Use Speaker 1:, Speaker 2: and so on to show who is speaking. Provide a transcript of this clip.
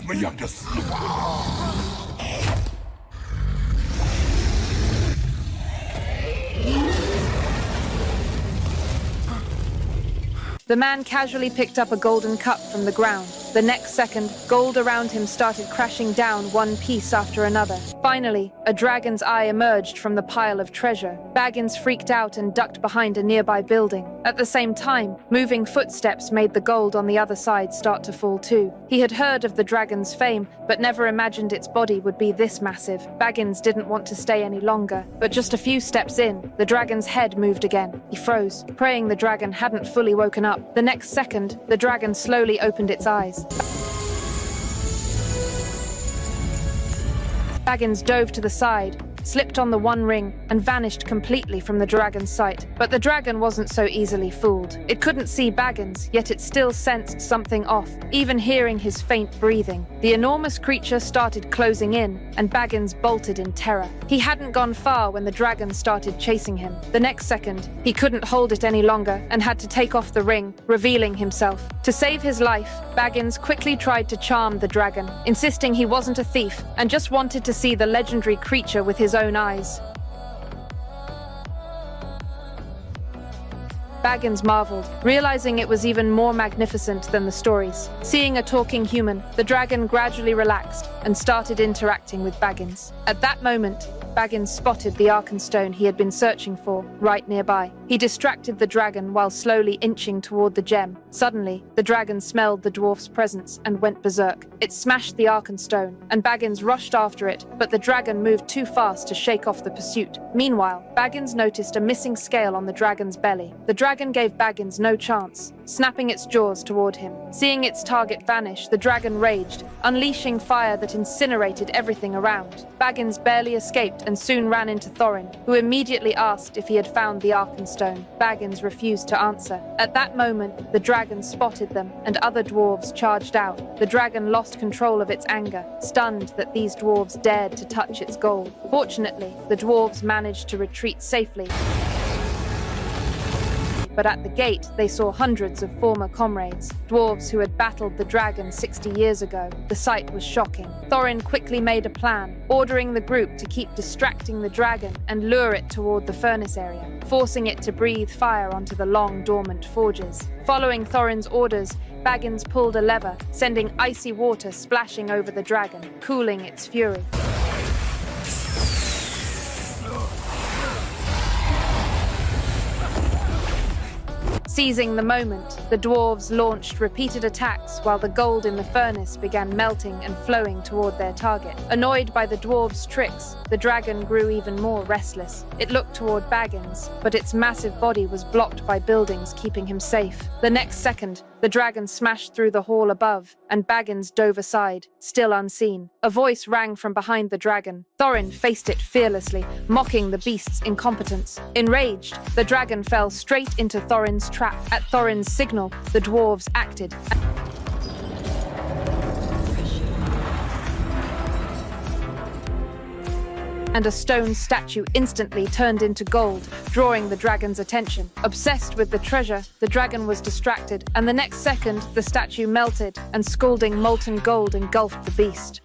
Speaker 1: ไม่อยากจะเสีย
Speaker 2: The man casually picked up a golden cup from the ground. The next second, gold around him started crashing down one piece after another. Finally, a dragon's eye emerged from the pile of treasure. Baggins freaked out and ducked behind a nearby building. At the same time, moving footsteps made the gold on the other side start to fall too. He had heard of the dragon's fame, but never imagined its body would be this massive. Baggins didn't want to stay any longer, but just a few steps in, the dragon's head moved again. He froze, praying the dragon hadn't fully woken up. The next second, the dragon slowly opened its eyes. Baggins dove to the side, slipped on the one ring, and vanished completely from the dragon's sight. But the dragon wasn't so easily fooled. It couldn't see Baggins, yet it still sensed something off, even hearing his faint breathing. The enormous creature started closing in, and Baggins bolted in terror. He hadn't gone far when the dragon started chasing him. The next second, he couldn't hold it any longer and had to take off the ring, revealing himself. To save his life, Baggins quickly tried to charm the dragon, insisting he wasn't a thief and just wanted to see the legendary creature with his own eyes. Baggins marveled, realizing it was even more magnificent than the stories. Seeing a talking human, the dragon gradually relaxed and started interacting with Baggins. At that moment, Baggins spotted the Arkenstone he had been searching for, right nearby. He distracted the dragon while slowly inching toward the gem. Suddenly, the dragon smelled the dwarf's presence and went berserk. It smashed the Arkenstone, and Baggins rushed after it, but the dragon moved too fast to shake off the pursuit. Meanwhile, Baggins noticed a missing scale on the dragon's belly. The dragon gave Baggins no chance, snapping its jaws toward him. Seeing its target vanish, the dragon raged, unleashing fire that incinerated everything around. Baggins barely escaped and soon ran into Thorin, who immediately asked if he had found the Arkenstone. Baggins refused to answer. At that moment, the dragon spotted them, and other dwarves charged out. The dragon lost control of its anger, stunned that these dwarves dared to touch its gold. Fortunately, the dwarves managed to retreat safely. But at the gate, they saw hundreds of former comrades, dwarves who had battled the dragon 60 years ago. The sight was shocking. Thorin quickly made a plan, ordering the group to keep distracting the dragon and lure it toward the furnace area, forcing it to breathe fire onto the long dormant forges. Following Thorin's orders, Baggins pulled a lever, sending icy water splashing over the dragon, cooling its fury. Seizing the moment, the dwarves launched repeated attacks while the gold in the furnace began melting and flowing toward their target. Annoyed by the dwarves' tricks, the dragon grew even more restless. It looked toward Baggins, but its massive body was blocked by buildings keeping him safe. The next second, the dragon smashed through the hall above, and Baggins dove aside, still unseen. A voice rang from behind the dragon. Thorin faced it fearlessly, mocking the beast's incompetence. Enraged, the dragon fell straight into Thorin's trap. At Thorin's signal, the dwarves acted. And a stone statue instantly turned into gold, drawing the dragon's attention. Obsessed with the treasure, the dragon was distracted, and the next second, the statue melted, and scalding molten gold engulfed the beast.